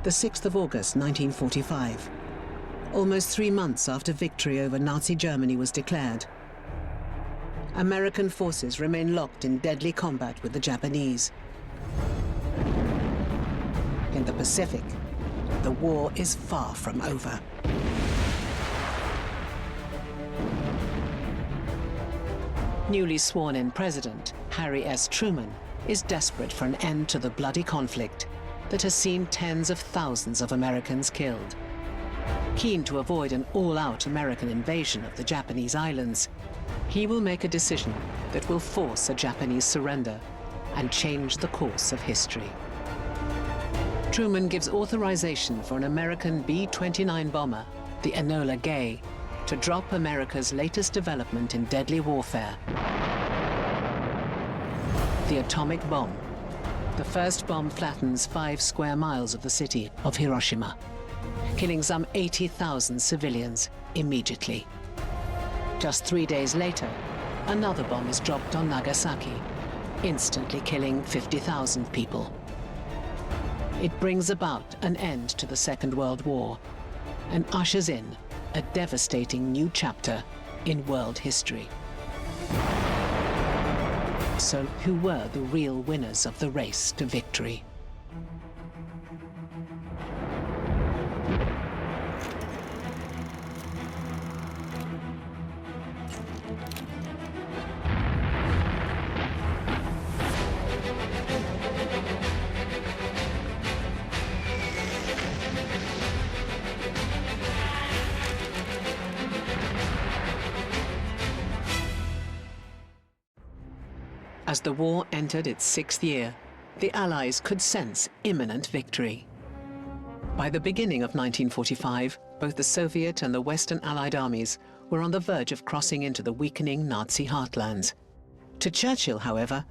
the 6th of August 1945, almost 3 months after victory over Nazi Germany was declared. American forces remain locked in deadly combat with the Japanese. In the Pacific, the war is far from over. Newly sworn-in President Harry S. Truman is desperate for an end to the bloody conflict that has seen tens of thousands of Americans killed. Keen to avoid an all-out American invasion of the Japanese islands, he will make a decision that will force a Japanese surrender and change the course of history. Truman gives authorization for an American B-29 bomber, the Enola Gay, to drop America's latest development in deadly warfare, the atomic bomb. The first bomb flattens 5 square miles of the city of Hiroshima, killing some 80,000 civilians immediately. Just 3 days later, another bomb is dropped on Nagasaki, instantly killing 50,000 people. It brings about an end to the Second World War and ushers in a devastating new chapter in world history. So who were the real winners of the race to victory? As the war entered its 6th year, the Allies could sense imminent victory. By the beginning of 1945, both the Soviet and the Western Allied armies were on the verge of crossing into the weakening Nazi heartlands. To Churchill, however,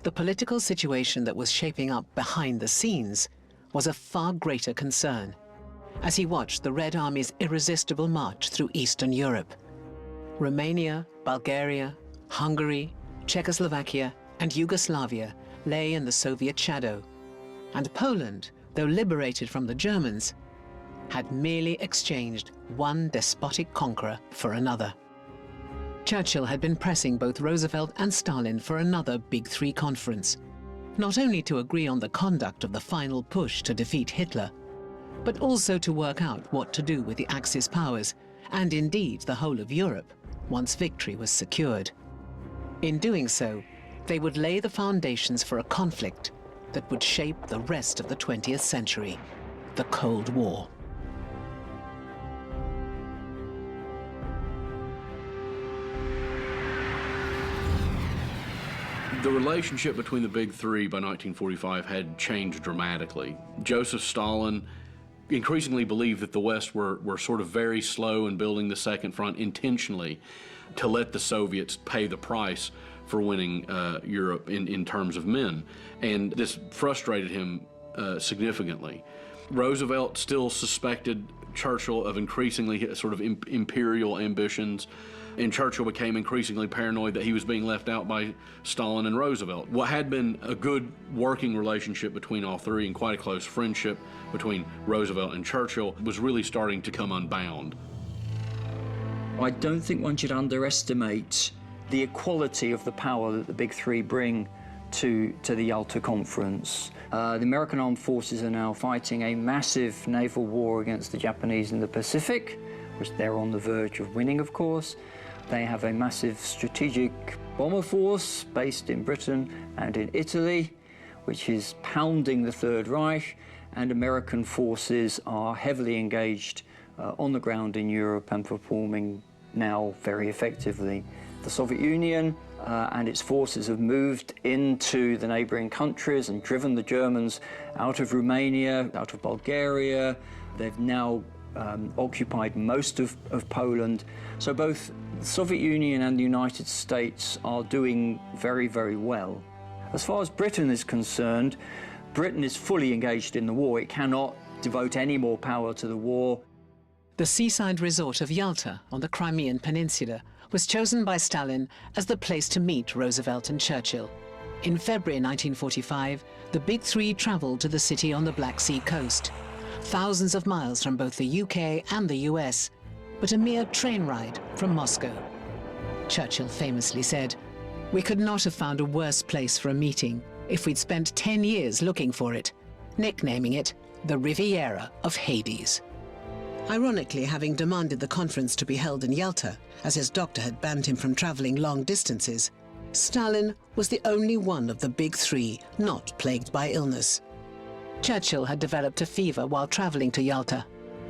the political situation that was shaping up behind the scenes was a far greater concern, as he watched the Red Army's irresistible march through Eastern Europe. Romania, Bulgaria, Hungary, Czechoslovakia, and Yugoslavia lay in the Soviet shadow, and Poland, though liberated from the Germans, had merely exchanged one despotic conqueror for another. Churchill had been pressing both Roosevelt and Stalin for another Big Three conference, not only to agree on the conduct of the final push to defeat Hitler, but also to work out what to do with the Axis powers, and indeed the whole of Europe, once victory was secured. In doing so, they would lay the foundations for a conflict that would shape the rest of the 20th century, the Cold War. The relationship between the Big Three by 1945 had changed dramatically. Joseph Stalin increasingly believed that the West were sort of very slow in building the Second Front intentionally to let the Soviets pay the price for winning Europe in terms of men. And this frustrated him significantly. Roosevelt still suspected Churchill of increasingly sort of imperial ambitions, and Churchill became increasingly paranoid that he was being left out by Stalin and Roosevelt. What had been a good working relationship between all three and quite a close friendship between Roosevelt and Churchill was really starting to come unbound. I don't think one should underestimate the equality of the power that the Big Three bring to the Yalta Conference. The American armed forces are now fighting a massive naval war against the Japanese in the Pacific, which they're on the verge of winning, of course. They have a massive strategic bomber force based in Britain and in Italy, which is pounding the Third Reich, and American forces are heavily engaged on the ground in Europe and performing now very effectively. The Soviet Union and its forces have moved into the neighboring countries and driven the Germans out of Romania, out of Bulgaria. They've now occupied most of Poland. So both the Soviet Union and the United States are doing very, very well. As far as Britain is concerned, Britain is fully engaged in the war. It cannot devote any more power to the war. The seaside resort of Yalta on the Crimean Peninsula was chosen by Stalin as the place to meet Roosevelt and Churchill. In February 1945, the Big Three traveled to the city on the Black Sea coast, thousands of miles from both the UK and the US, but a mere train ride from Moscow. Churchill famously said, "We could not have found a worse place for a meeting if we'd spent 10 years looking for it," nicknaming it the Riviera of Hades. Ironically, having demanded the conference to be held in Yalta, as his doctor had banned him from traveling long distances, Stalin was the only one of the big three not plagued by illness. Churchill had developed a fever while traveling to Yalta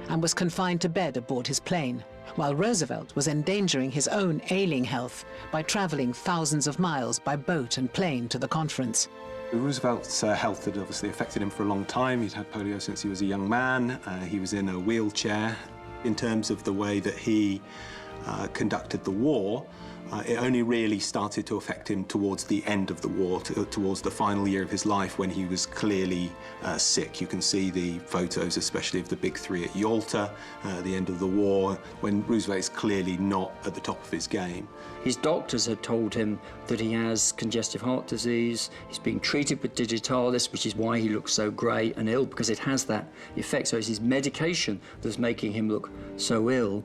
and was confined to bed aboard his plane, while Roosevelt was endangering his own ailing health by traveling thousands of miles by boat and plane to the conference. Roosevelt's health had obviously affected him for a long time. He'd had polio since he was a young man. He was in a wheelchair. In terms of the way that he conducted the war, it only really started to affect him towards the end of the war, towards the final year of his life, when he was clearly sick. You can see the photos, especially of the big three at Yalta at the end of the war, when Roosevelt is clearly not at the top of his game. His doctors had told him that he has congestive heart disease. He's being treated with digitalis, which is why he looks so grey and ill, because it has that effect. So it's his medication that's making him look so ill.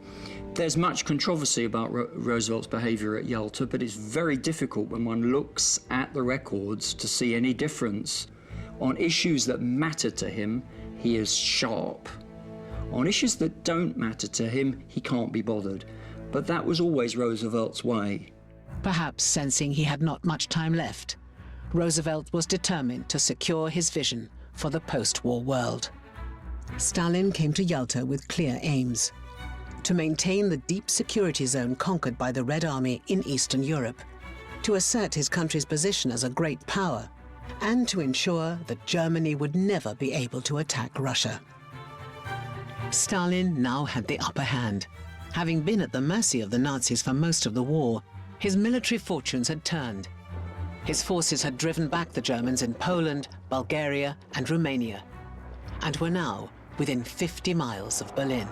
There's much controversy about Roosevelt's behaviour at Yalta, but it's very difficult when one looks at the records to see any difference. On issues that matter to him, he is sharp. On issues that don't matter to him, he can't be bothered. But that was always Roosevelt's way. Perhaps sensing he had not much time left, Roosevelt was determined to secure his vision for the post-war world. Stalin came to Yalta with clear aims: to maintain the deep security zone conquered by the Red Army in Eastern Europe, to assert his country's position as a great power, and to ensure that Germany would never be able to attack Russia. Stalin now had the upper hand. Having been at the mercy of the Nazis for most of the war, his military fortunes had turned. His forces had driven back the Germans in Poland, Bulgaria, and Romania, and were now within 50 miles of Berlin.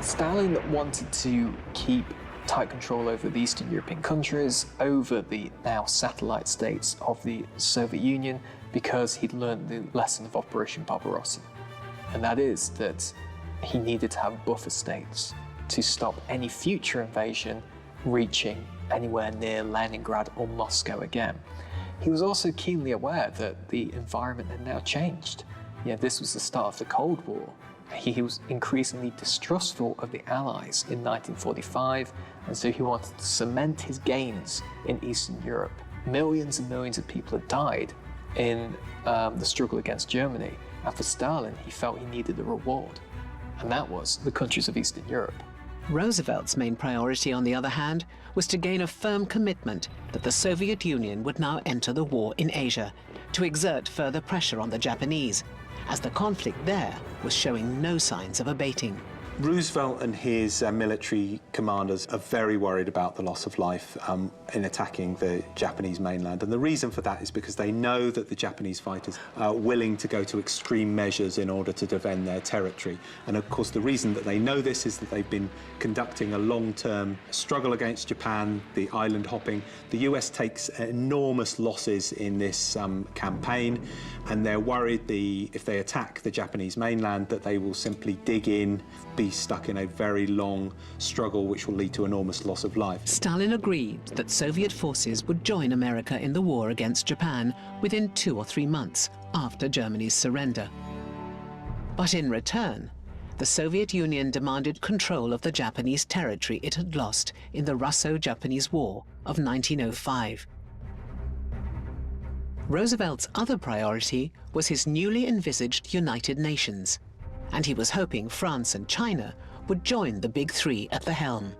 Stalin wanted to keep tight control over the Eastern European countries, over the now satellite states of the Soviet Union, because he'd learned the lesson of Operation Barbarossa. And that is that he needed to have buffer states to stop any future invasion reaching anywhere near Leningrad or Moscow again. He was also keenly aware that the environment had now changed. This was the start of the Cold War. He was increasingly distrustful of the Allies in 1945, and so he wanted to cement his gains in Eastern Europe. Millions and millions of people had died in the struggle against Germany, and for Stalin, he felt he needed a reward, and that was the countries of Eastern Europe. Roosevelt's main priority, on the other hand, was to gain a firm commitment that the Soviet Union would now enter the war in Asia, to exert further pressure on the Japanese, as the conflict there was showing no signs of abating. Roosevelt and his military commanders are very worried about the loss of life in attacking the Japanese mainland. And the reason for that is because they know that the Japanese fighters are willing to go to extreme measures in order to defend their territory. And of course, the reason that they know this is that they've been conducting a long-term struggle against Japan, the island hopping. The US takes enormous losses in this campaign, and they're worried if they attack the Japanese mainland, that they will simply dig in, be stuck in a very long struggle which will lead to enormous loss of life. Stalin agreed that Soviet forces would join America in the war against Japan within 2 or 3 months after Germany's surrender. But in return, the Soviet Union demanded control of the Japanese territory it had lost in the Russo-Japanese War of 1905. Roosevelt's other priority was his newly envisaged United Nations, and he was hoping France and China would join the big three at the helm.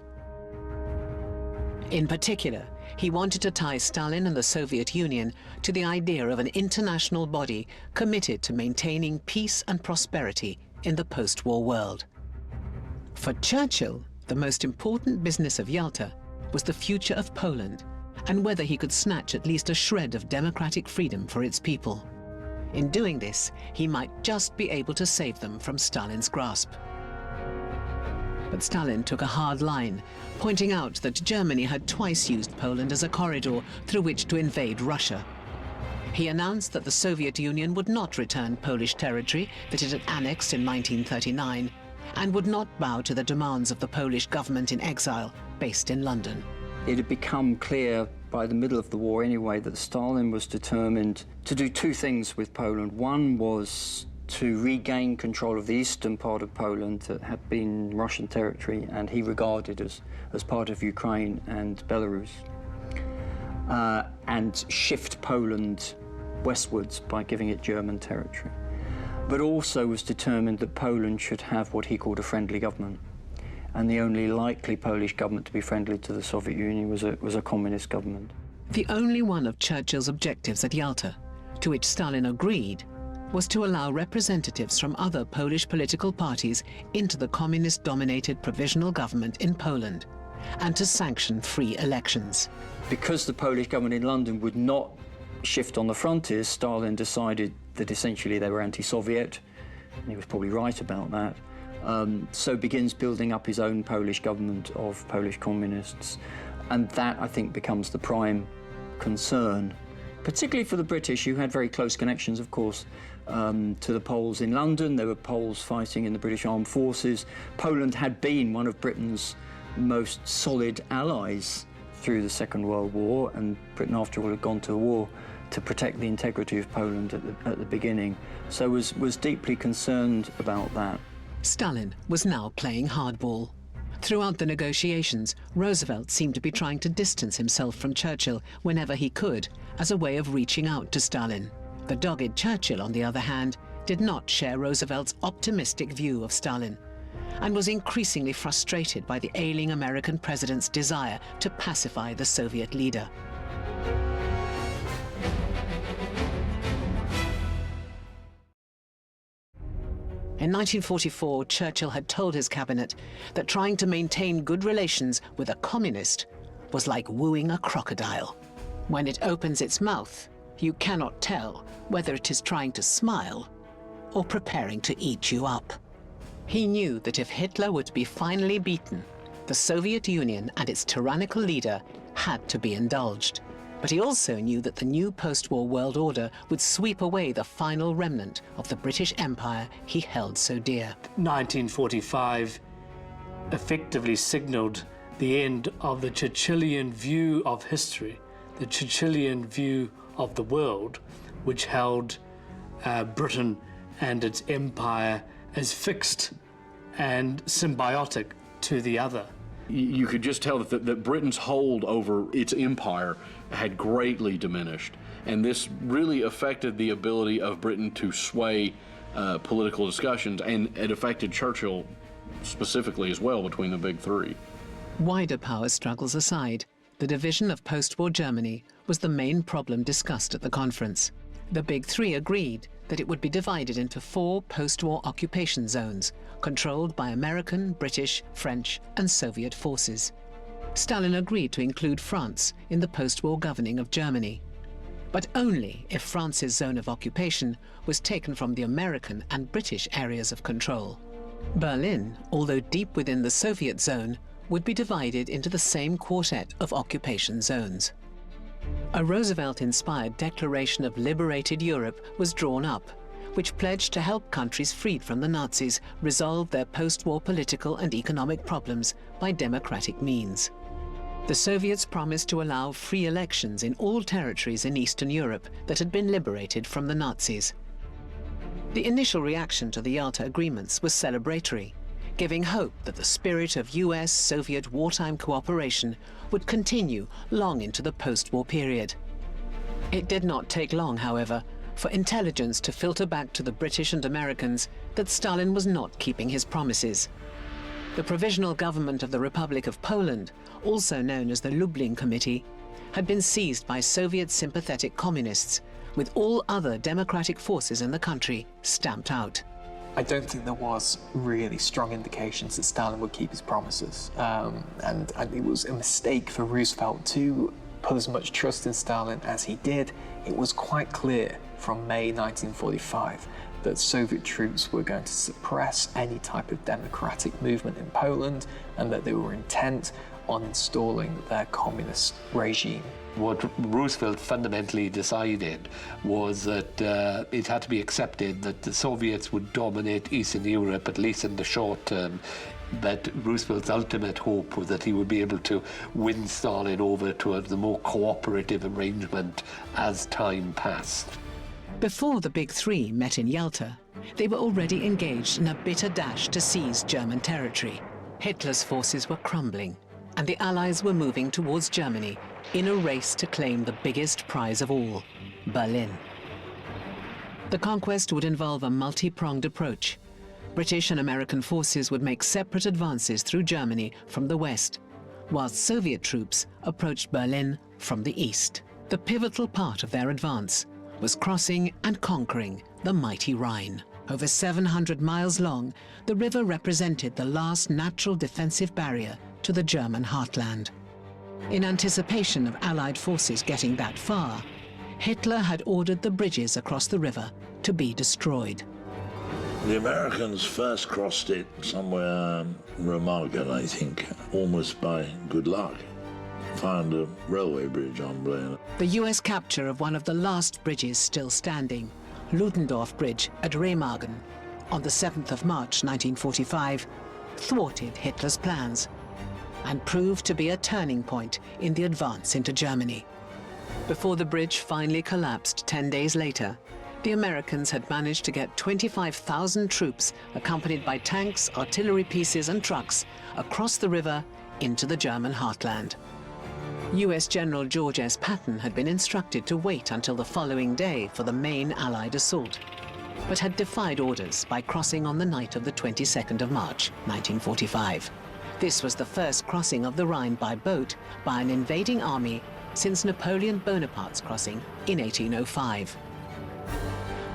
In particular, he wanted to tie Stalin and the Soviet Union to the idea of an international body committed to maintaining peace and prosperity in the post-war world. For Churchill, the most important business of Yalta was the future of Poland and whether he could snatch at least a shred of democratic freedom for its people. In doing this, he might just be able to save them from Stalin's grasp. But Stalin took a hard line, pointing out that Germany had twice used Poland as a corridor through which to invade Russia. He announced that the Soviet Union would not return Polish territory that it had annexed in 1939 and would not bow to the demands of the Polish government in exile based in London. It had become clear by the middle of the war anyway that Stalin was determined to do two things with Poland. One was to regain control of the eastern part of Poland that had been Russian territory and he regarded as part of Ukraine and Belarus, and shift Poland westwards by giving it German territory. But also was determined that Poland should have what he called a friendly government. And the only likely Polish government to be friendly to the Soviet Union was a communist government. The only one of Churchill's objectives at Yalta, to which Stalin agreed, was to allow representatives from other Polish political parties into the communist-dominated provisional government in Poland, and to sanction free elections. Because the Polish government in London would not shift on the frontiers, Stalin decided that essentially they were anti-Soviet, and he was probably right about that. So begins building up his own Polish government of Polish communists. And that, I think, becomes the prime concern, particularly for the British, who had very close connections, of course, to the Poles in London. There were Poles fighting in the British Armed Forces. Poland had been one of Britain's most solid allies through the Second World War, and Britain, after all, had gone to war to protect the integrity of Poland at the beginning. So was deeply concerned about that. Stalin was now playing hardball. Throughout the negotiations, Roosevelt seemed to be trying to distance himself from Churchill whenever he could, as a way of reaching out to Stalin. The dogged Churchill, on the other hand, did not share Roosevelt's optimistic view of Stalin, and was increasingly frustrated by the ailing American president's desire to pacify the Soviet leader. In 1944, Churchill had told his cabinet that trying to maintain good relations with a communist was like wooing a crocodile. When it opens its mouth, you cannot tell whether it is trying to smile or preparing to eat you up. He knew that if Hitler were to be finally beaten, the Soviet Union and its tyrannical leader had to be indulged. But he also knew that the new post-war world order would sweep away the final remnant of the British Empire he held so dear. 1945 effectively signaled the end of the Churchillian view of history, the Churchillian view of the world, which held Britain and its empire as fixed and symbiotic to the other. You could just tell that Britain's hold over its empire had greatly diminished, and this really affected the ability of Britain to sway political discussions, and it affected Churchill specifically as well between the big three. Wider power struggles aside, the division of post-war Germany was the main problem discussed at the conference. The big three agreed that it would be divided into 4 post-war occupation zones, controlled by American, British, French, and Soviet forces. Stalin agreed to include France in the post-war governing of Germany, but only if France's zone of occupation was taken from the American and British areas of control. Berlin, although deep within the Soviet zone, would be divided into the same quartet of occupation zones. A Roosevelt-inspired Declaration of Liberated Europe was drawn up, which pledged to help countries freed from the Nazis resolve their post-war political and economic problems by democratic means. The Soviets promised to allow free elections in all territories in Eastern Europe that had been liberated from the Nazis. The initial reaction to the Yalta agreements was celebratory, giving hope that the spirit of US-Soviet wartime cooperation would continue long into the post-war period. It did not take long, however, for intelligence to filter back to the British and Americans that Stalin was not keeping his promises. The Provisional Government of the Republic of Poland, also known as the Lublin Committee, had been seized by Soviet-sympathetic communists, with all other democratic forces in the country stamped out. I don't think there was really strong indications that Stalin would keep his promises. And it was a mistake for Roosevelt to put as much trust in Stalin as he did. It was quite clear from May 1945 that Soviet troops were going to suppress any type of democratic movement in Poland, and that they were intent on installing their communist regime. What Roosevelt fundamentally decided was that it had to be accepted that the Soviets would dominate Eastern Europe, at least in the short term. But Roosevelt's ultimate hope was that he would be able to win Stalin over to the more cooperative arrangement as time passed. Before the Big Three met in Yalta, they were already engaged in a bitter dash to seize German territory. Hitler's forces were crumbling, and the Allies were moving towards Germany in a race to claim the biggest prize of all, Berlin. The conquest would involve a multi-pronged approach. British and American forces would make separate advances through Germany from the west, whilst Soviet troops approached Berlin from the east. The pivotal part of their advance was crossing and conquering the mighty Rhine. Over 700 miles long, the river represented the last natural defensive barrier to the German heartland. In anticipation of Allied forces getting that far, Hitler had ordered the bridges across the river to be destroyed. The Americans first crossed it somewhere in Remagen, I think, almost by good luck. Found a railway bridge on Blaine. The US capture of one of the last bridges still standing, Ludendorff Bridge at Remagen, on the 7th of March 1945, thwarted Hitler's plans and proved to be a turning point in the advance into Germany. Before the bridge finally collapsed 10 days later, the Americans had managed to get 25,000 troops, accompanied by tanks, artillery pieces and trucks, across the river into the German heartland. US General George S. Patton had been instructed to wait until the following day for the main Allied assault, but had defied orders by crossing on the night of the 22nd of March, 1945. This was the first crossing of the Rhine by boat by an invading army since Napoleon Bonaparte's crossing in 1805.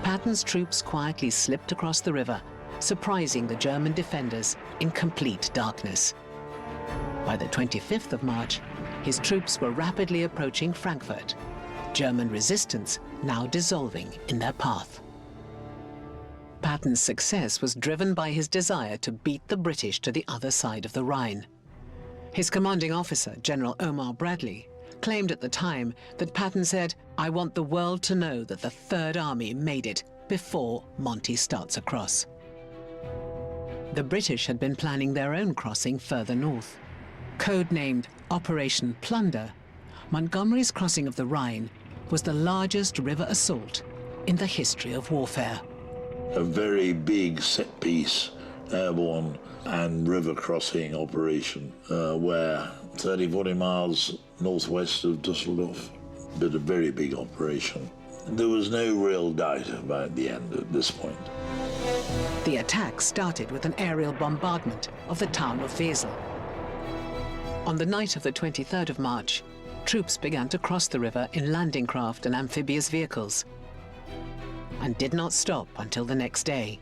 Patton's troops quietly slipped across the river, surprising the German defenders in complete darkness. By the 25th of March, his troops were rapidly approaching Frankfurt, German resistance now dissolving in their path. Patton's success was driven by his desire to beat the British to the other side of the Rhine. His commanding officer, General Omar Bradley, claimed at the time that Patton said, "I want the world to know that the Third Army made it before Monty starts across." The British had been planning their own crossing further north. Codenamed Operation Plunder, Montgomery's crossing of the Rhine was the largest river assault in the history of warfare. A very big set-piece airborne and river crossing operation where 30-40 miles northwest of Düsseldorf, but a very big operation. There was no real doubt about the end at this point. The attack started with an aerial bombardment of the town of Wesel. On the night of the 23rd of March, troops began to cross the river in landing craft and amphibious vehicles, and did not stop until the next day.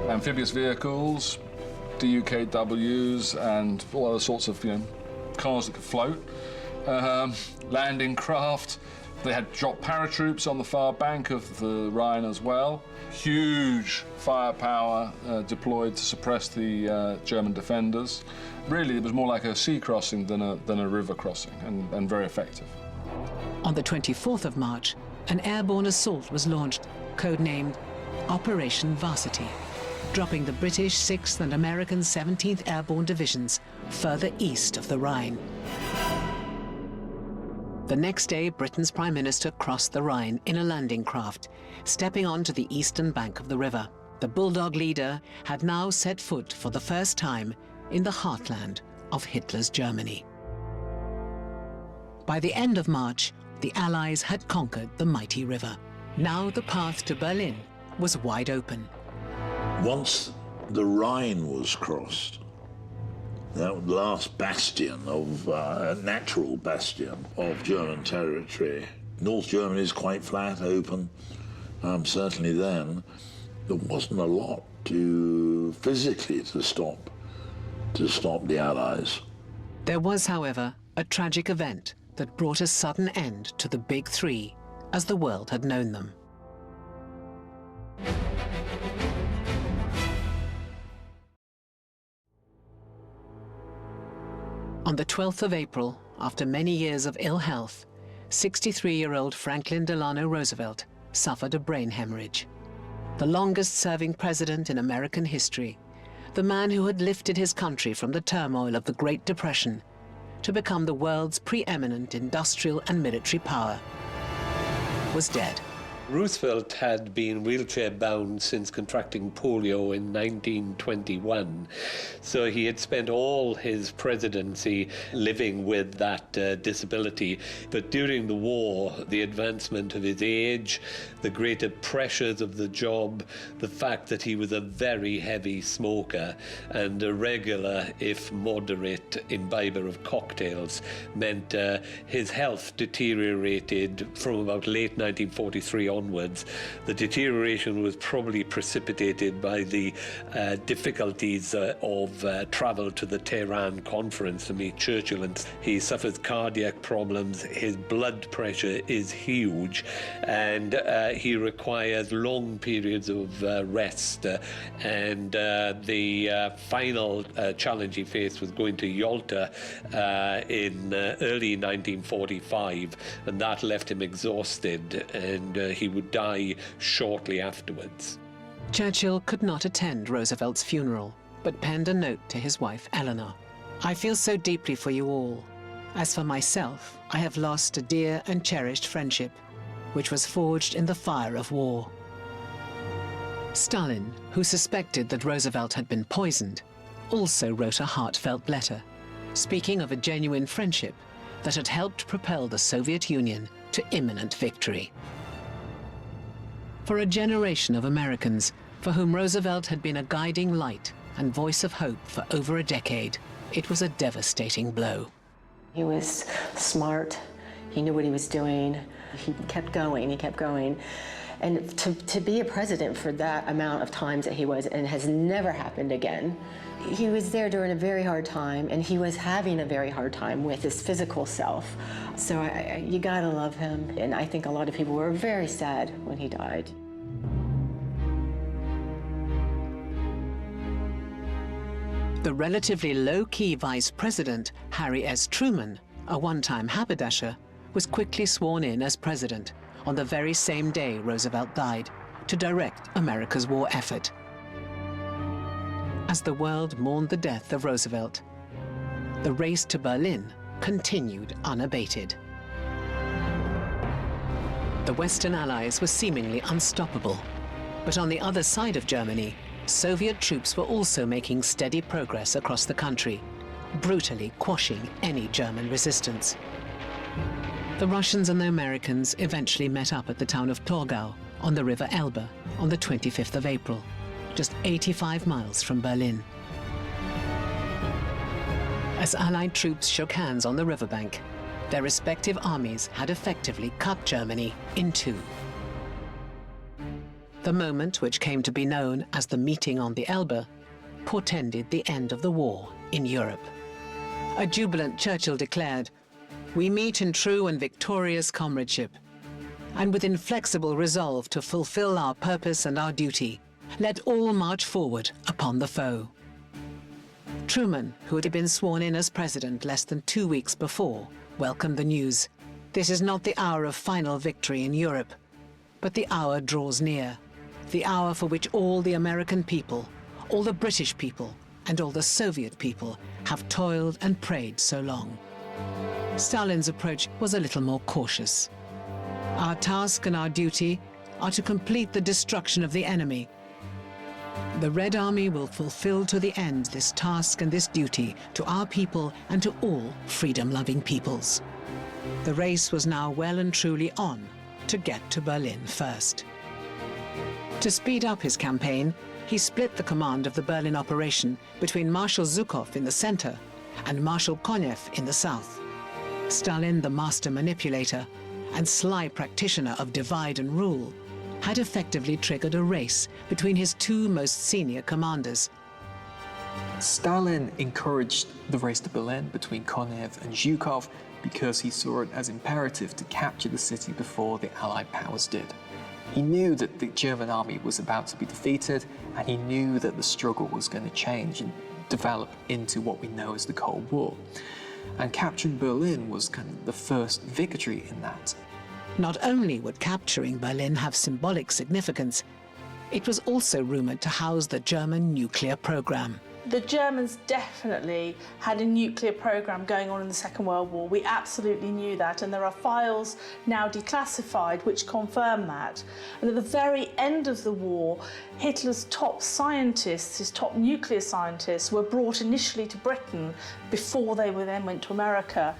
Amphibious vehicles, DUKWs, and all other sorts of cars that could float. Landing craft. They had drop paratroops on the far bank of the Rhine as well. Huge firepower deployed to suppress the German defenders. Really, it was more like a sea crossing than a river crossing, and very effective. On the 24th of March, an airborne assault was launched, codenamed Operation Varsity, dropping the British 6th and American 17th Airborne Divisions further east of the Rhine. The next day, Britain's Prime Minister crossed the Rhine in a landing craft, stepping onto the eastern bank of the river. The Bulldog leader had now set foot for the first time in the heartland of Hitler's Germany. By the end of March, the Allies had conquered the mighty river. Now the path to Berlin was wide open. Once the Rhine was crossed, that last bastion of, a natural bastion of German territory, North Germany is quite flat, open. Certainly then, there wasn't a lot physically to stop the Allies. There was, however, a tragic event that brought a sudden end to the Big Three as the world had known them. On the 12th of April, after many years of ill health, 63-year-old Franklin Delano Roosevelt suffered a brain hemorrhage. The longest-serving president in American history, the man who had lifted his country from the turmoil of the Great Depression to become the world's preeminent industrial and military power, was dead. Roosevelt had been wheelchair-bound since contracting polio in 1921, so he had spent all his presidency living with that disability. But during the war, the advancement of his age, the greater pressures of the job, the fact that he was a very heavy smoker and a regular, if moderate, imbiber of cocktails, meant his health deteriorated from about late 1943 onwards. The deterioration was probably precipitated by the difficulties of travel to the Tehran conference to meet Churchill, and he suffers cardiac problems. His blood pressure is huge, and he requires long periods of rest. And the final challenge he faced was going to Yalta in early 1945, and that left him exhausted, and he would die shortly afterwards. Churchill could not attend Roosevelt's funeral, but penned a note to his wife, Eleanor. "I feel so deeply for you all. As for myself, I have lost a dear and cherished friendship, which was forged in the fire of war." Stalin, who suspected that Roosevelt had been poisoned, also wrote a heartfelt letter, speaking of a genuine friendship that had helped propel the Soviet Union to imminent victory. For a generation of Americans for whom Roosevelt had been a guiding light and voice of hope for over a decade, it was a devastating blow. He was smart. He knew what he was doing. He kept going, And to be a president for that amount of times that he was, and has never happened again, he was there during a very hard time, and he was having a very hard time with his physical self. So you gotta love him. And I think a lot of people were very sad when he died. The relatively low-key vice president, Harry S. Truman, a one-time haberdasher, was quickly sworn in as president on the very same day Roosevelt died, to direct America's war effort. As the world mourned the death of Roosevelt, the race to Berlin continued unabated. The Western Allies were seemingly unstoppable, but on the other side of Germany, Soviet troops were also making steady progress across the country, brutally quashing any German resistance. The Russians and the Americans eventually met up at the town of Torgau on the River Elbe on the 25th of April, just 85 miles from Berlin. As Allied troops shook hands on the riverbank, their respective armies had effectively cut Germany in two. The moment, which came to be known as the Meeting on the Elbe, portended the end of the war in Europe. A jubilant Churchill declared, "We meet in true and victorious comradeship, and with inflexible resolve to fulfill our purpose and our duty, let all march forward upon the foe." Truman, who had been sworn in as president less than 2 weeks before, welcomed the news. "This is not the hour of final victory in Europe, but the hour draws near, the hour for which all the American people, all the British people, and all the Soviet people have toiled and prayed so long." Stalin's approach was a little more cautious. "Our task and our duty are to complete the destruction of the enemy. The Red Army will fulfill to the end this task and this duty to our people and to all freedom-loving peoples." The race was now well and truly on to get to Berlin first. To speed up his campaign, he split the command of the Berlin operation between Marshal Zhukov in the center and Marshal Konev in the south. Stalin, the master manipulator and sly practitioner of divide and rule, had effectively triggered a race between his two most senior commanders. Stalin encouraged the race to Berlin between Konev and Zhukov because he saw it as imperative to capture the city before the Allied powers did. He knew that the German army was about to be defeated, and he knew that the struggle was going to change and develop into what we know as the Cold War. And capturing Berlin was kind of the first victory in that. Not only would capturing Berlin have symbolic significance, it was also rumoured to house the German nuclear program. The Germans definitely had a nuclear program going on in the Second World War. We absolutely knew that, and there are files now declassified which confirm that. And at the very end of the war, Hitler's top scientists, his top nuclear scientists, were brought initially to Britain before they then went to America.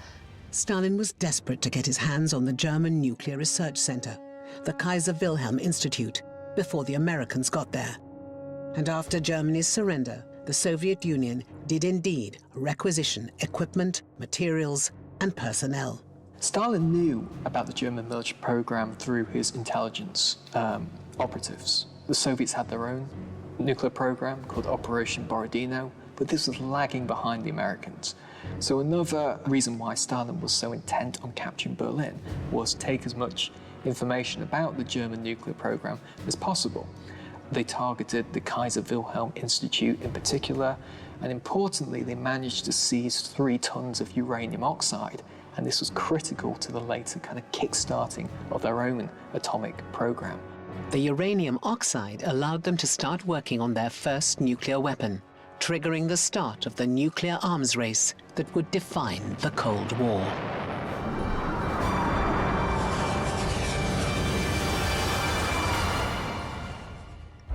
Stalin was desperate to get his hands on the German Nuclear Research Center, the Kaiser Wilhelm Institute, before the Americans got there. And after Germany's surrender, the Soviet Union did indeed requisition equipment, materials, and personnel. Stalin knew about the German military program through his intelligence operatives. The Soviets had their own nuclear program called Operation Borodino, but this was lagging behind the Americans. So another reason why Stalin was so intent on capturing Berlin was to take as much information about the German nuclear program as possible. They targeted the Kaiser Wilhelm Institute in particular, and importantly, they managed to seize 3 tons of uranium oxide, and this was critical to the later kind of kick-starting of their own atomic program. The uranium oxide allowed them to start working on their first nuclear weapon, triggering the start of the nuclear arms race that would define the Cold War.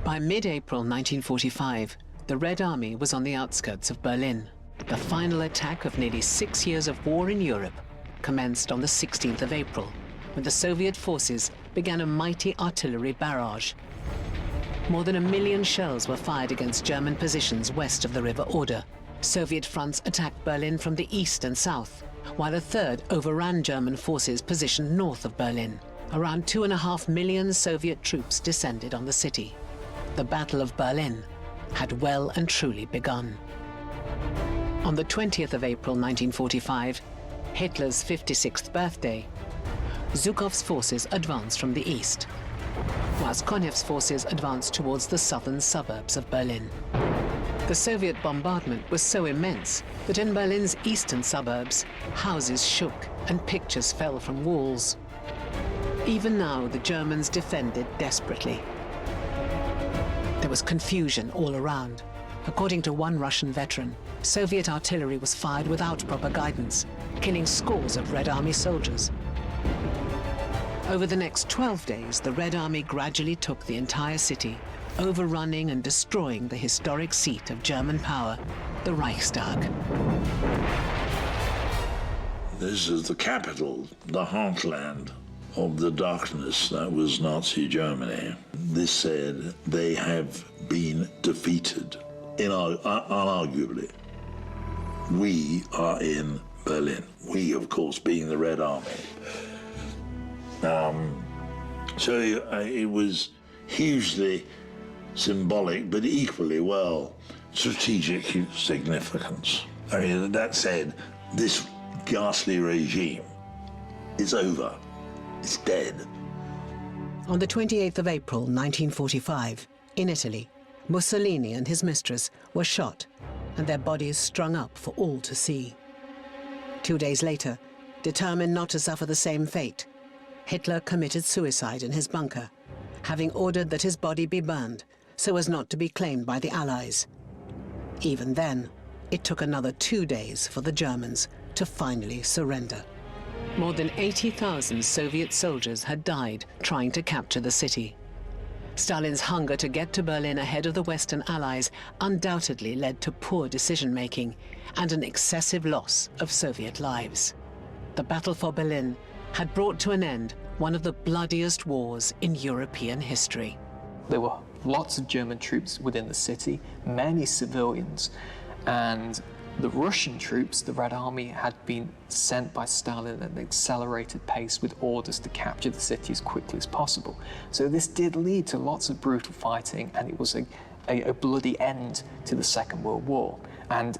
By mid-April 1945, the Red Army was on the outskirts of Berlin. The final attack of nearly 6 years of war in Europe commenced on the 16th of April, when the Soviet forces began a mighty artillery barrage. More than 1 million shells were fired against German positions west of the River Oder. Soviet fronts attacked Berlin from the east and south, while a third overran German forces positioned north of Berlin. Around 2.5 million Soviet troops descended on the city. The Battle of Berlin had well and truly begun. On the 20th of April 1945, Hitler's 56th birthday, Zhukov's forces advanced from the east, whilst Konev's forces advanced towards the southern suburbs of Berlin. The Soviet bombardment was so immense that in Berlin's eastern suburbs, houses shook and pictures fell from walls. Even now, the Germans defended desperately. There was confusion all around. According to one Russian veteran, Soviet artillery was fired without proper guidance, killing scores of Red Army soldiers. Over the next 12 days, the Red Army gradually took the entire city, overrunning and destroying the historic seat of German power, the Reichstag. This is the capital, the heartland of the darkness that was Nazi Germany. This said, they have been defeated, unarguably. We are in Berlin. We, of course, being the Red Army. So it was hugely symbolic, but equally well strategic significance. I mean, that said, this ghastly regime is over. It's dead. On the 28th of April 1945, in Italy, Mussolini and his mistress were shot and their bodies strung up for all to see. 2 days later, determined not to suffer the same fate, Hitler committed suicide in his bunker, having ordered that his body be burned so as not to be claimed by the Allies. Even then, it took another 2 days for the Germans to finally surrender. More than 80,000 Soviet soldiers had died trying to capture the city. Stalin's hunger to get to Berlin ahead of the Western Allies undoubtedly led to poor decision-making and an excessive loss of Soviet lives. The battle for Berlin had brought to an end one of the bloodiest wars in European history. There were lots of German troops within the city, many civilians, and the Russian troops, the Red Army, had been sent by Stalin at an accelerated pace with orders to capture the city as quickly as possible. So this did lead to lots of brutal fighting, and it was a bloody end to the Second World War. And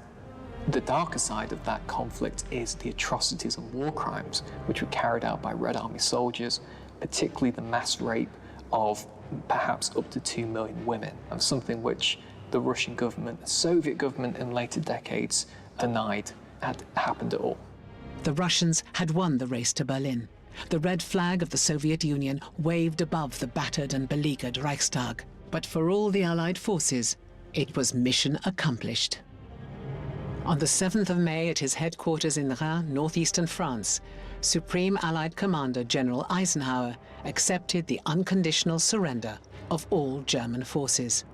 the darker side of that conflict is the atrocities and war crimes which were carried out by Red Army soldiers, particularly the mass rape of perhaps up to 2 million women, something which the Russian government, the Soviet government in later decades denied had happened at all. The Russians had won the race to Berlin. The red flag of the Soviet Union waved above the battered and beleaguered Reichstag. But for all the Allied forces, it was mission accomplished. On the 7th of May at his headquarters in Rhin, northeastern France, Supreme Allied Commander General Eisenhower accepted the unconditional surrender of all German forces.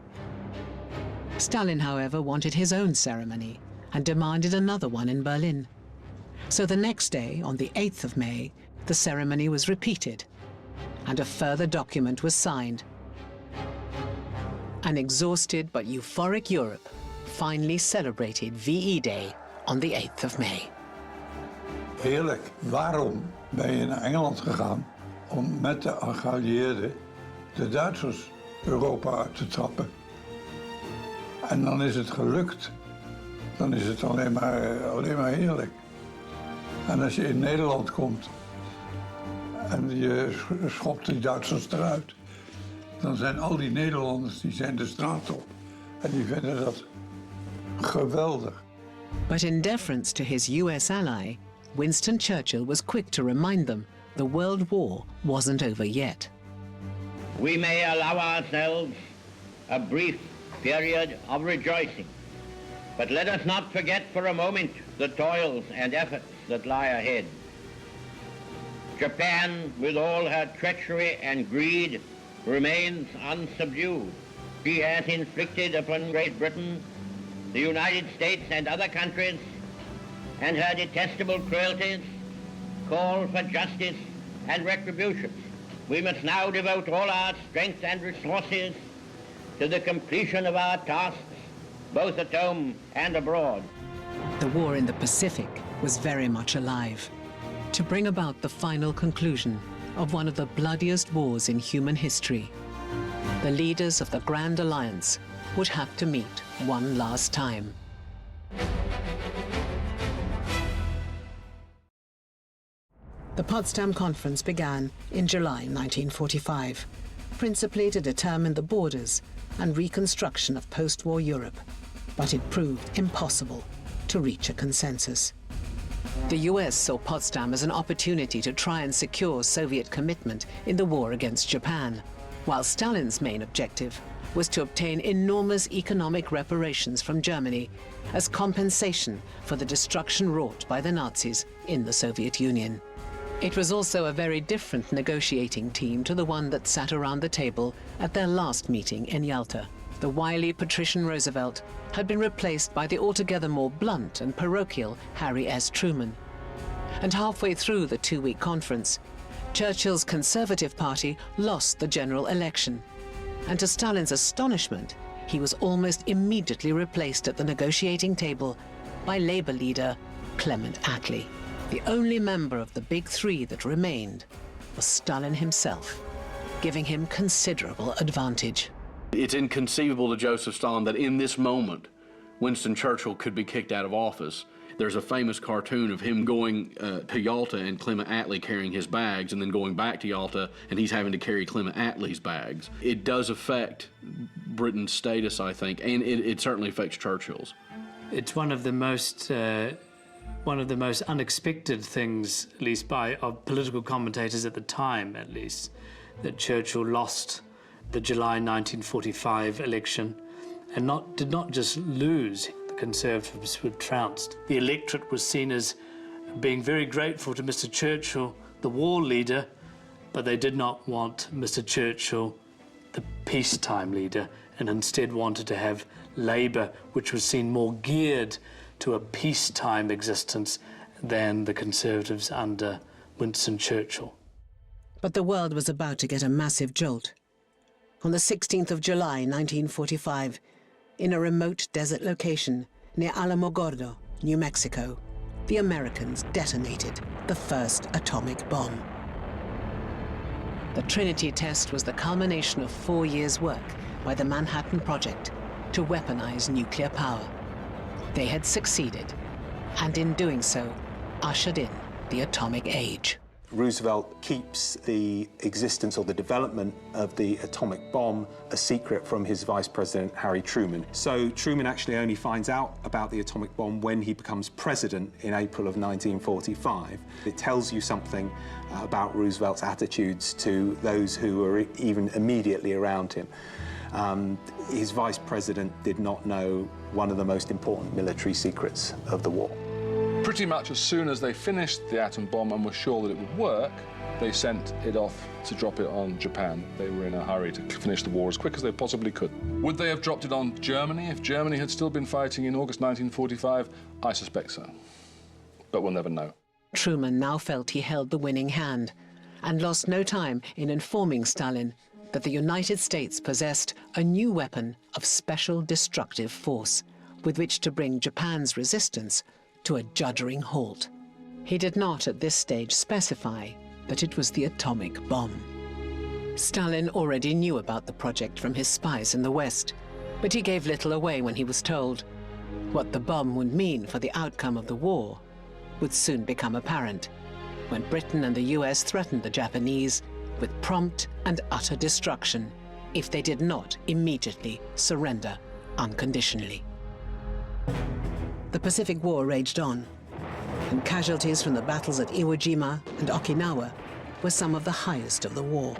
Stalin, however, wanted his own ceremony and demanded another one in Berlin. So the next day, on the 8th of May, the ceremony was repeated, and a further document was signed. An exhausted but euphoric Europe finally celebrated VE Day on the 8th of May. Heerlijk. Waarom ben je naar Engeland gegaan om met de geallieerden de Duitsers Europa uit te trappen? En dan is het gelukt. Dan is het alleen maar heerlijk. En als je in Nederland komt en je schopt die Duitsers eruit, dan zijn al die Nederlanders die zijn de straat op en die vinden dat geweldig. But in deference to his US ally, Winston Churchill was quick to remind them the World War wasn't over yet. We may allow ourselves a brief period of rejoicing, but let us not forget for a moment the toils and efforts that lie ahead. Japan, with all her treachery and greed, remains unsubdued. She has inflicted upon Great Britain, the United States and other countries, and her detestable cruelties call for justice and retribution. We must now devote all our strength and resources to the completion of our tasks, both at home and abroad. The war in the Pacific was very much alive, to bring about the final conclusion of one of the bloodiest wars in human history. The leaders of the Grand Alliance would have to meet one last time. The Potsdam Conference began in July 1945, principally to determine the borders and reconstruction of post-war Europe, but it proved impossible to reach a consensus. The US saw Potsdam as an opportunity to try and secure Soviet commitment in the war against Japan, while Stalin's main objective was to obtain enormous economic reparations from Germany as compensation for the destruction wrought by the Nazis in the Soviet Union. It was also a very different negotiating team to the one that sat around the table at their last meeting in Yalta. The wily patrician Roosevelt had been replaced by the altogether more blunt and parochial Harry S. Truman. And halfway through the two-week conference, Churchill's Conservative Party lost the general election. And to Stalin's astonishment, he was almost immediately replaced at the negotiating table by Labour leader Clement Attlee. The only member of the big three that remained was Stalin himself, giving him considerable advantage. It's inconceivable to Joseph Stalin that in this moment, Winston Churchill could be kicked out of office. There's a famous cartoon of him going to Yalta and Clement Attlee carrying his bags, and then going back to Yalta and he's having to carry Clement Attlee's bags. It does affect Britain's status, I think, and it certainly affects Churchill's. It's one of the most unexpected things, at least of political commentators at the time, at least, that Churchill lost the July 1945 election and did not just lose. The Conservatives were trounced. The electorate was seen as being very grateful to Mr. Churchill, the war leader, but they did not want Mr. Churchill, the peacetime leader, and instead wanted to have Labour, which was seen more geared to a peacetime existence than the Conservatives under Winston Churchill. But the world was about to get a massive jolt. On the 16th of July 1945, in a remote desert location near Alamogordo, New Mexico, the Americans detonated the first atomic bomb. The Trinity test was the culmination of 4 years' work by the Manhattan Project to weaponize nuclear power. They had succeeded, and in doing so, ushered in the atomic age. Roosevelt keeps the existence or the development of the atomic bomb a secret from his vice president, Harry Truman. So Truman actually only finds out about the atomic bomb when he becomes president in April of 1945. It tells you something about Roosevelt's attitudes to those who were even immediately around him. His vice president did not know one of the most important military secrets of the war. Pretty much as soon as they finished the atom bomb and were sure that it would work, they sent it off to drop it on Japan. They were in a hurry to finish the war as quick as they possibly could. Would they have dropped it on Germany if Germany had still been fighting in August 1945? I suspect so. But we'll never know. Truman now felt he held the winning hand and lost no time in informing Stalin that the United States possessed a new weapon of special destructive force with which to bring Japan's resistance to a juddering halt. He did not at this stage specify that it was the atomic bomb. Stalin already knew about the project from his spies in the West, but he gave little away when he was told. What the bomb would mean for the outcome of the war would soon become apparent when Britain and the US threatened the Japanese with prompt and utter destruction if they did not immediately surrender unconditionally. The Pacific War raged on, and casualties from the battles at Iwo Jima and Okinawa were some of the highest of the war.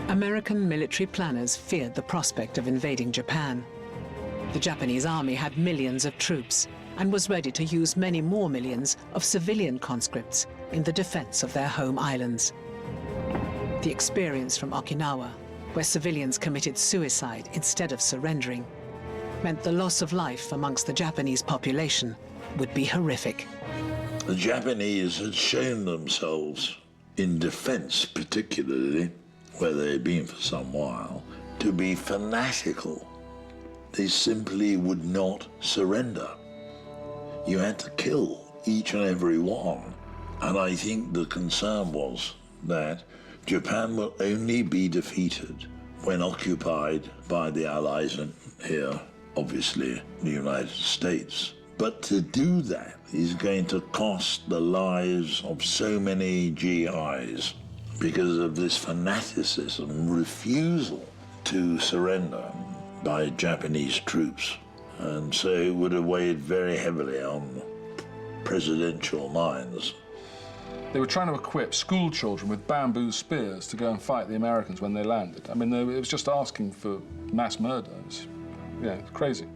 American military planners feared the prospect of invading Japan. The Japanese army had millions of troops and was ready to use many more millions of civilian conscripts in the defense of their home islands. The experience from Okinawa, where civilians committed suicide instead of surrendering, meant the loss of life amongst the Japanese population would be horrific. The Japanese had shown themselves, in defense particularly, where they had been for some while, to be fanatical. They simply would not surrender. You had to kill each and every one. And I think the concern was that Japan will only be defeated when occupied by the Allies, and here, obviously, the United States. But to do that is going to cost the lives of so many GIs because of this fanaticism, refusal to surrender by Japanese troops. And so it would have weighed very heavily on presidential minds. They were trying to equip school children with bamboo spears to go and fight the Americans when they landed. I mean, it was just asking for mass murder. It's crazy.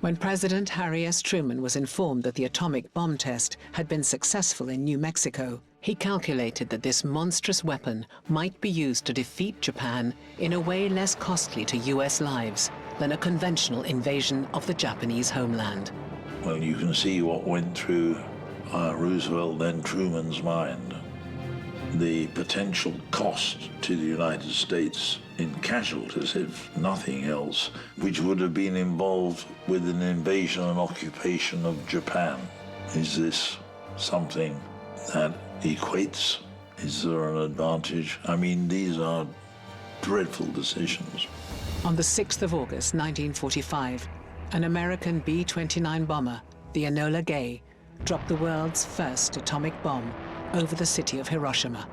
When President Harry S. Truman was informed that the atomic bomb test had been successful in New Mexico, he calculated that this monstrous weapon might be used to defeat Japan in a way less costly to US lives than a conventional invasion of the Japanese homeland. Well, you can see what went through Roosevelt, then Truman's mind. The potential cost to the United States in casualties, if nothing else, which would have been involved with an invasion and occupation of Japan. Is this something that equates? Is there an advantage? I mean, these are dreadful decisions. On the 6th of August, 1945, an American B-29 bomber, the Enola Gay, dropped the world's first atomic bomb over the city of Hiroshima.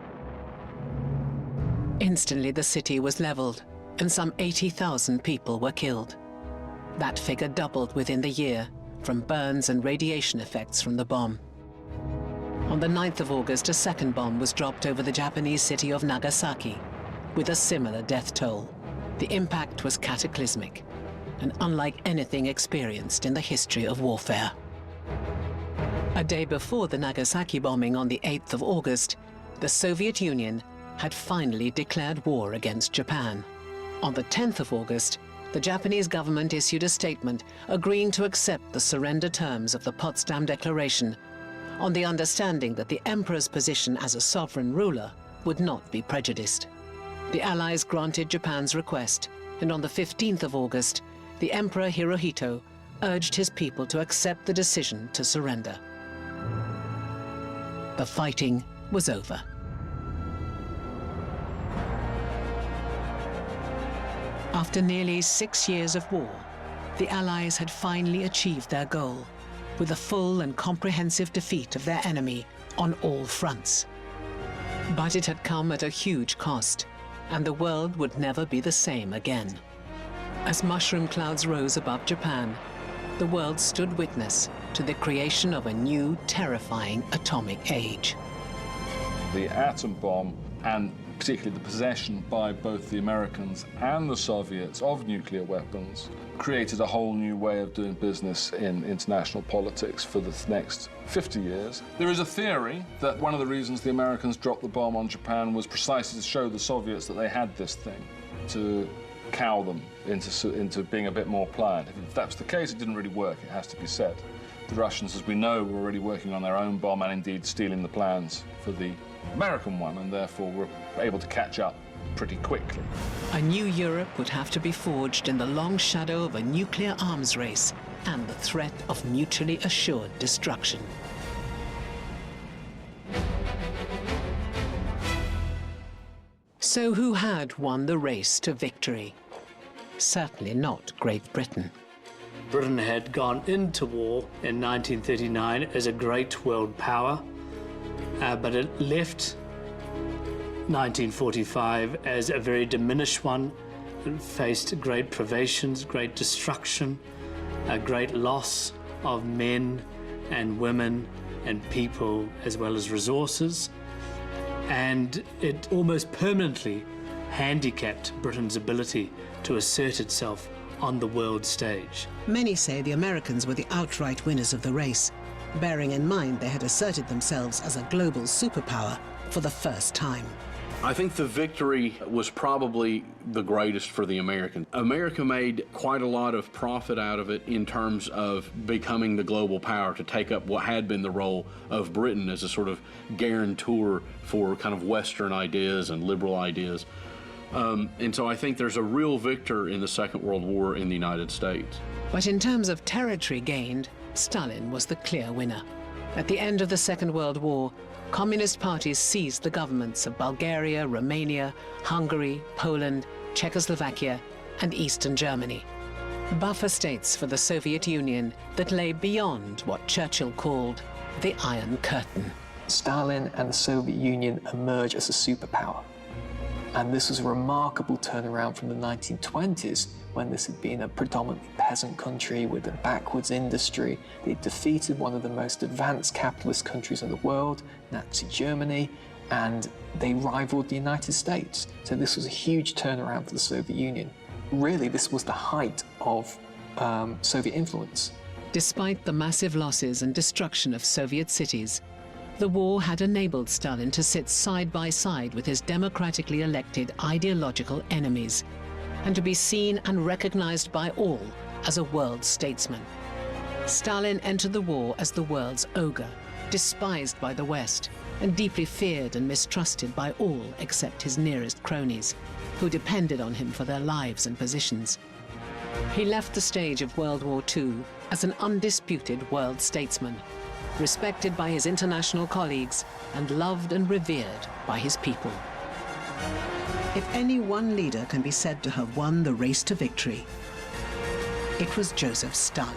Instantly, the city was leveled, and some 80,000 people were killed. That figure doubled within the year from burns and radiation effects from the bomb. On the 9th of August, a second bomb was dropped over the Japanese city of Nagasaki, with a similar death toll. The impact was cataclysmic, and unlike anything experienced in the history of warfare. A day before the Nagasaki bombing on the 8th of August, the Soviet Union had finally declared war against Japan. On the 10th of August, the Japanese government issued a statement agreeing to accept the surrender terms of the Potsdam Declaration on the understanding that the emperor's position as a sovereign ruler would not be prejudiced. The Allies granted Japan's request, and on the 15th of August, the Emperor Hirohito urged his people to accept the decision to surrender. The fighting was over. After nearly 6 years of war, the Allies had finally achieved their goal, with a full and comprehensive defeat of their enemy on all fronts. But it had come at a huge cost, and the world would never be the same again. As mushroom clouds rose above Japan, the world stood witness to the creation of a new, terrifying atomic age. The atom bomb, and particularly the possession by both the Americans and the Soviets of nuclear weapons, created a whole new way of doing business in international politics for the next 50 years. There is a theory that one of the reasons the Americans dropped the bomb on Japan was precisely to show the Soviets that they had this thing, to cow them into being a bit more pliant. If that was the case, it didn't really work, it has to be said. The Russians, as we know, were already working on their own bomb and indeed stealing the plans for the American one, and therefore were able to catch up pretty quickly. A new Europe would have to be forged in the long shadow of a nuclear arms race and the threat of mutually assured destruction. So who had won the race to victory? Certainly not Great Britain. Britain had gone into war in 1939 as a great world power, but it left 1945 as a very diminished one. It faced great privations, great destruction, a great loss of men and women and people, as well as resources. And it almost permanently handicapped Britain's ability to assert itself on the world stage. Many say the Americans were the outright winners of the race, bearing in mind they had asserted themselves as a global superpower for the first time. I think the victory was probably the greatest for the Americans. America made quite a lot of profit out of it in terms of becoming the global power, to take up what had been the role of Britain as a sort of guarantor for kind of Western ideas and liberal ideas. And so I think there's a real victor in the Second World War in the United States. But in terms of territory gained, Stalin was the clear winner. At the end of the Second World War, communist parties seized the governments of Bulgaria, Romania, Hungary, Poland, Czechoslovakia, and Eastern Germany. Buffer states for the Soviet Union that lay beyond what Churchill called the Iron Curtain. Stalin and the Soviet Union emerge as a superpower. And this was a remarkable turnaround from the 1920s, when this had been a predominantly peasant country with a backwards industry. They defeated one of the most advanced capitalist countries in the world, Nazi Germany, and they rivaled the United States. So this was a huge turnaround for the Soviet Union. Really, this was the height of Soviet influence. Despite the massive losses and destruction of Soviet cities, the war had enabled Stalin to sit side by side with his democratically elected ideological enemies, and to be seen and recognized by all as a world statesman. Stalin entered the war as the world's ogre, despised by the West, and deeply feared and mistrusted by all except his nearest cronies, who depended on him for their lives and positions. He left the stage of World War II as an undisputed world statesman, respected by his international colleagues and loved and revered by his people. If any one leader can be said to have won the race to victory, it was Joseph Stalin.